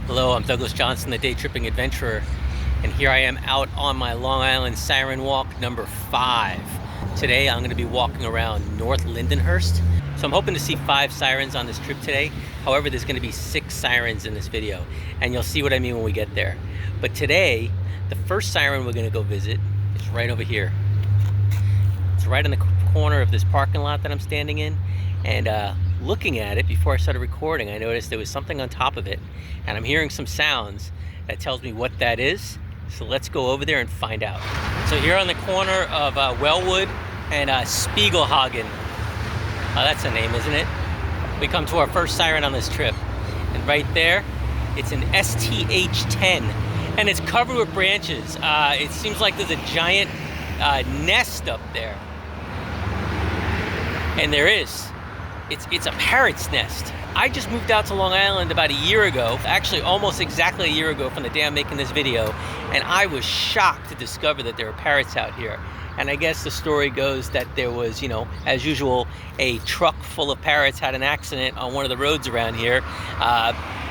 Hello, I'm Douglas Johnson, the day tripping adventurer, and here I am out on my Long Island Siren Walk number 5. Today I'm going to be walking around North Lindenhurst, so I'm hoping to see 5 sirens on this trip today. However, there's going to be 6 sirens in this video, and you'll see what I mean when we get there. But today, the first siren we're going to go visit is right over here. It's right in the corner of this parking lot that I'm standing in, and looking at it before I started recording, I noticed there was something on top of it, and I'm hearing some sounds that tells me what that is. So let's go over there and find out. So here on the corner of Wellwood and Spiegelhagen, that's a name, isn't it? We come to our first siren on this trip, and right there, it's an STH-10, and it's covered with branches. It seems like there's a giant nest up there, and there is. It's a parrot's nest. I just moved out to Long Island about a year ago, actually almost exactly a year ago from the day I'm making this video, and I was shocked to discover that there are parrots out here. And I guess the story goes that there was, as usual, a truck full of parrots had an accident on one of the roads around here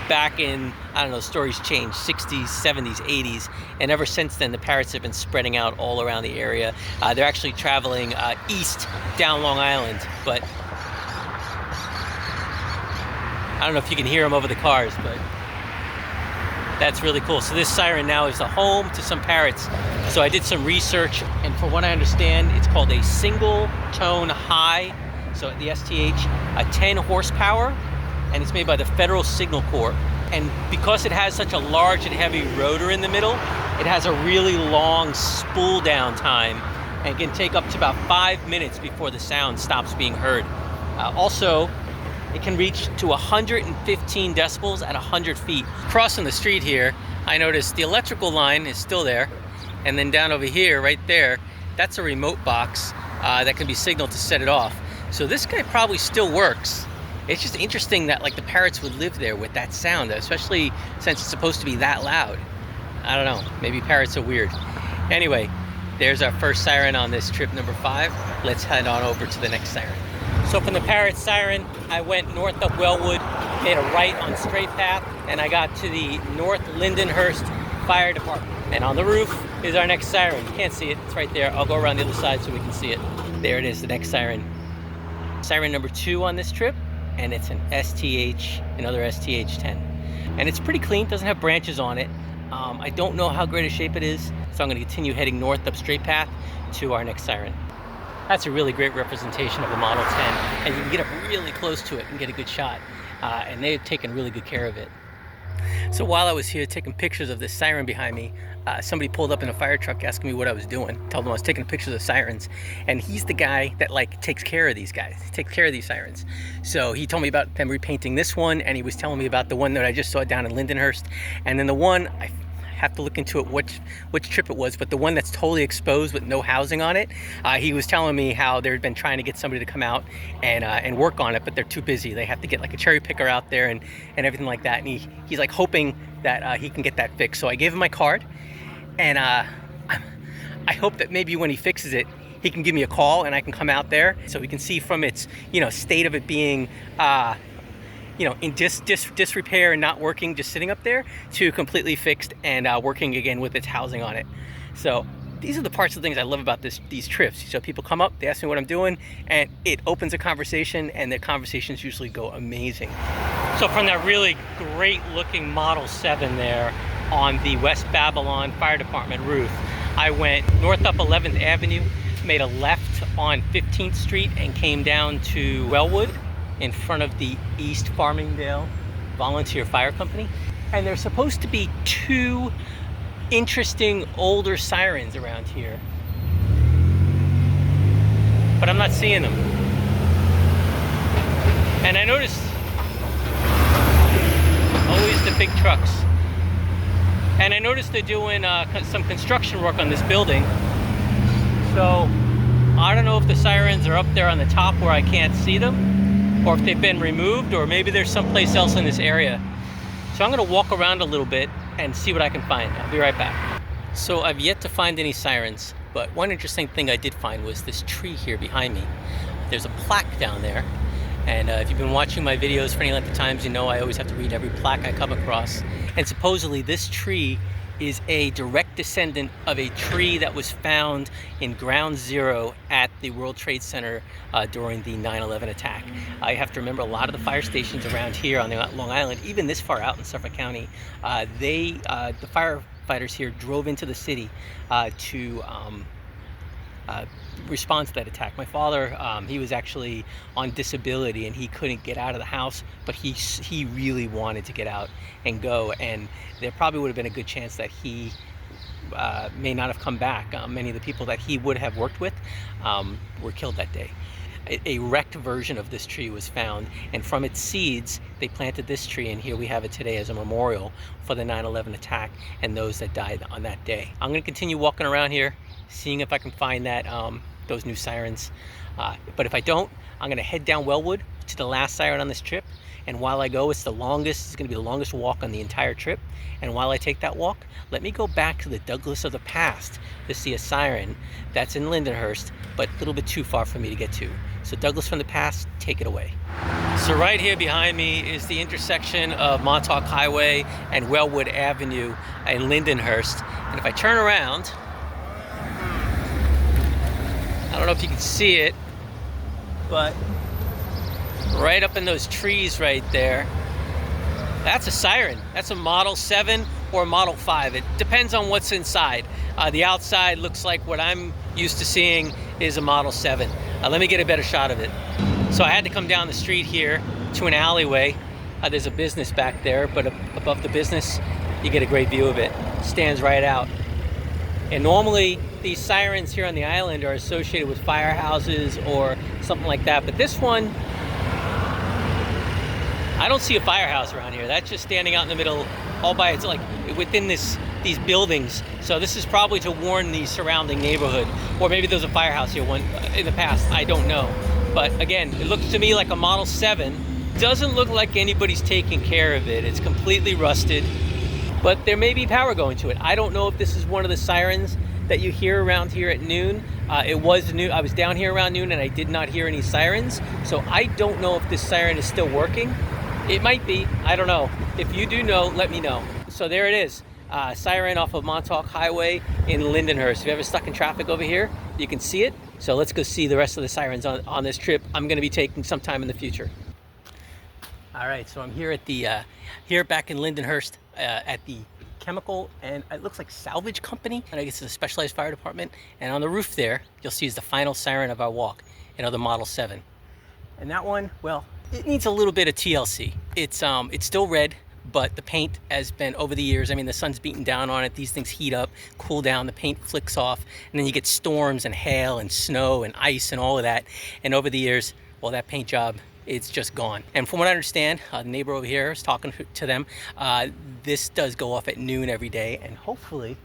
back in, I don't know, stories change, 60s, 70s, 80s, and ever since then the parrots have been spreading out all around the area. They're actually traveling east down Long Island, but I don't know if you can hear them over the cars, but that's really cool. So this siren now is the home to some parrots. So I did some research, and from what I understand, it's called a single tone high. So the STH, a 10 horsepower, and it's made by the Federal Signal Corps. And because it has such a large and heavy rotor in the middle, it has a really long spool down time and can take up to about 5 minutes before the sound stops being heard. Also, it can reach to 115 decibels at 100 feet. Crossing the street here, I noticed the electrical line is still there. And then down over here, right there, that's a remote box that can be signaled to set it off. So this guy probably still works. It's just interesting that the parrots would live there with that sound, especially since it's supposed to be that loud. I don't know, maybe parrots are weird. Anyway, there's our first siren on this trip number 5. Let's head on over to the next siren. So from the parrot siren, I went north up Wellwood, made a right on Straight Path, and I got to the North Lindenhurst Fire Department. And on the roof is our next siren. You can't see it, it's right there. I'll go around the other side so we can see it. There it is, the next siren. Siren number 2 on this trip, and it's an STH, another STH-10. And it's pretty clean, doesn't have branches on it. I don't know how great a shape it is, so I'm gonna continue heading north up Straight Path to our next siren. That's a really great representation of the Model 10, and you can get up really close to it and get a good shot, and they've taken really good care of it. So while I was here taking pictures of this siren behind me, somebody pulled up in a fire truck asking me what I was doing. Told them I was taking pictures of sirens, and he's the guy that takes care of these guys. He takes care of these sirens. So he told me about them repainting this one, and he was telling me about the one that I just saw down in Lindenhurst, and then the one I have to look into it which trip it was, but the one that's totally exposed with no housing on it, he was telling me how they'd been trying to get somebody to come out and work on it, but they're too busy. They have to get a cherry picker out there and everything like that, and he's hoping that he can get that fixed. So I gave him my card, and I hope that maybe when he fixes it, he can give me a call and I can come out there so we can see from its state of it being in disrepair and not working, just sitting up there, to completely fixed and working again with its housing on it. So these are the parts of the things I love about these trips. So people come up, they ask me what I'm doing, and it opens a conversation, and the conversations usually go amazing. So from that really great looking Model 7 there on the West Babylon Fire Department roof, I went north up 11th Avenue, made a left on 15th Street, and came down to Wellwood in front of the East Farmingdale Volunteer Fire Company. And there's supposed to be 2 interesting older sirens around here, but I'm not seeing them. And I noticed always the big trucks. And I noticed they're doing some construction work on this building. So I don't know if the sirens are up there on the top where I can't see them, or if they've been removed, or maybe there's someplace else in this area. So I'm gonna walk around a little bit and see what I can find. I'll be right back. So I've yet to find any sirens, but one interesting thing I did find was this tree here behind me. There's a plaque down there, And if you've been watching my videos for any length of times, you know I always have to read every plaque I come across. And supposedly this tree is a direct descendant of a tree that was found in Ground Zero at the World Trade Center during the 9/11 attack. You have to remember a lot of the fire stations around here on the Long Island, even this far out in Suffolk County, the firefighters here drove into the city to respond to that attack. My father, he was actually on disability and he couldn't get out of the house, but he really wanted to get out and go, and there probably would have been a good chance that he may not have come back. Many of the people that he would have worked with were killed that day. A wrecked version of this tree was found, and from its seeds they planted this tree, and here we have it today as a memorial for the 9/11 attack and those that died on that day. I'm going to continue walking around here, seeing if I can find that those new sirens, but if I don't, I'm going to head down Wellwood to the last siren on this trip. And while I go, it's going to be the longest walk on the entire trip. And while I take that walk, let me go back to the Douglas of the past to see a siren that's in Lindenhurst, but a little bit too far for me to get to. So Douglas from the past, take it away. So right here behind me is the intersection of Montauk Highway and Wellwood Avenue in Lindenhurst. And if I turn around, I don't know if you can see it, but right up in those trees right there, that's a siren. That's a Model 7 or Model 5. It depends on what's inside. The outside looks like what I'm used to seeing is a Model 7. Let me get a better shot of it. So I had to come down the street here to an alleyway. There's a business back there, but above the business, you get a great view of it. It stands right out. And normally these sirens here on the island are associated with firehouses or something like that, but this one, I don't see a firehouse around here. That's just standing out in the middle all by itself, like within these buildings. So this is probably to warn the surrounding neighborhood, or maybe there was a firehouse here one in the past, I don't know. But again, it looks to me like a Model 7. Doesn't look like anybody's taking care of it. It's completely rusted, but there may be power going to it. I don't know if this is one of the sirens that you hear around here at noon. It was noon. I was down here around noon and I did not hear any sirens. So I don't know if this siren is still working. It might be, I don't know. If you do know, let me know. So there it is, siren off of Montauk Highway in Lindenhurst. If you're ever stuck in traffic over here, you can see it. So let's go see the rest of the sirens on this trip I'm gonna be taking sometime in the future. All right, so I'm here at the, here back in Lindenhurst at the chemical and it looks like salvage company, and I guess it's a specialized fire department. And on the roof there, you'll see is the final siren of our walk, the Model 7. And that one, well, it needs a little bit of TLC. It's still red, but the paint has been, over the years, I mean, the sun's beating down on it, these things heat up, cool down, the paint flicks off, and then you get storms and hail and snow and ice and all of that. And over the years, well, that paint job, it's just gone. And from what I understand, the neighbor over here is talking to them. This does go off at noon every day, and hopefully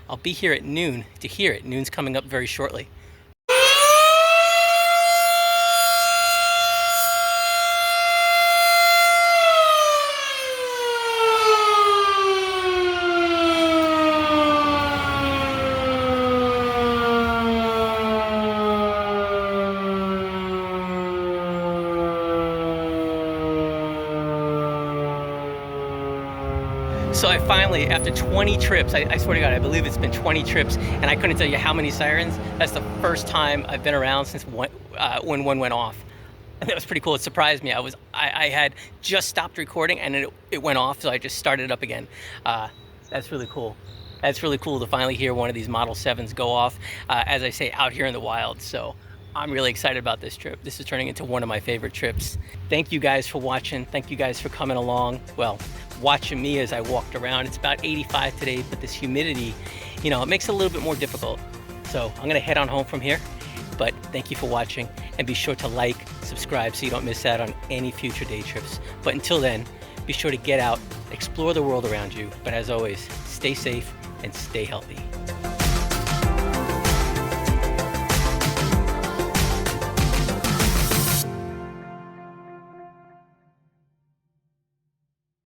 I'll be here at noon to hear it. Noon's coming up very shortly. So I finally, after 20 trips, I swear to God, I believe it's been 20 trips, and I couldn't tell you how many sirens. That's the first time I've been around since when one went off. And that was pretty cool. It surprised me. I had just stopped recording and it went off, so I just started it up again. That's really cool. That's really cool to finally hear one of these Model 7s go off, as I say, out here in the wild. So I'm really excited about this trip. This is turning into one of my favorite trips. Thank you guys for watching. Thank you guys for coming along. Well, watching me as I walked around. It's about 85 today, but this humidity, you know, it makes it a little bit more difficult. So I'm gonna head on home from here, but thank you for watching, and be sure to like, subscribe so you don't miss out on any future day trips. But until then, be sure to get out, explore the world around you, but as always, stay safe and stay healthy.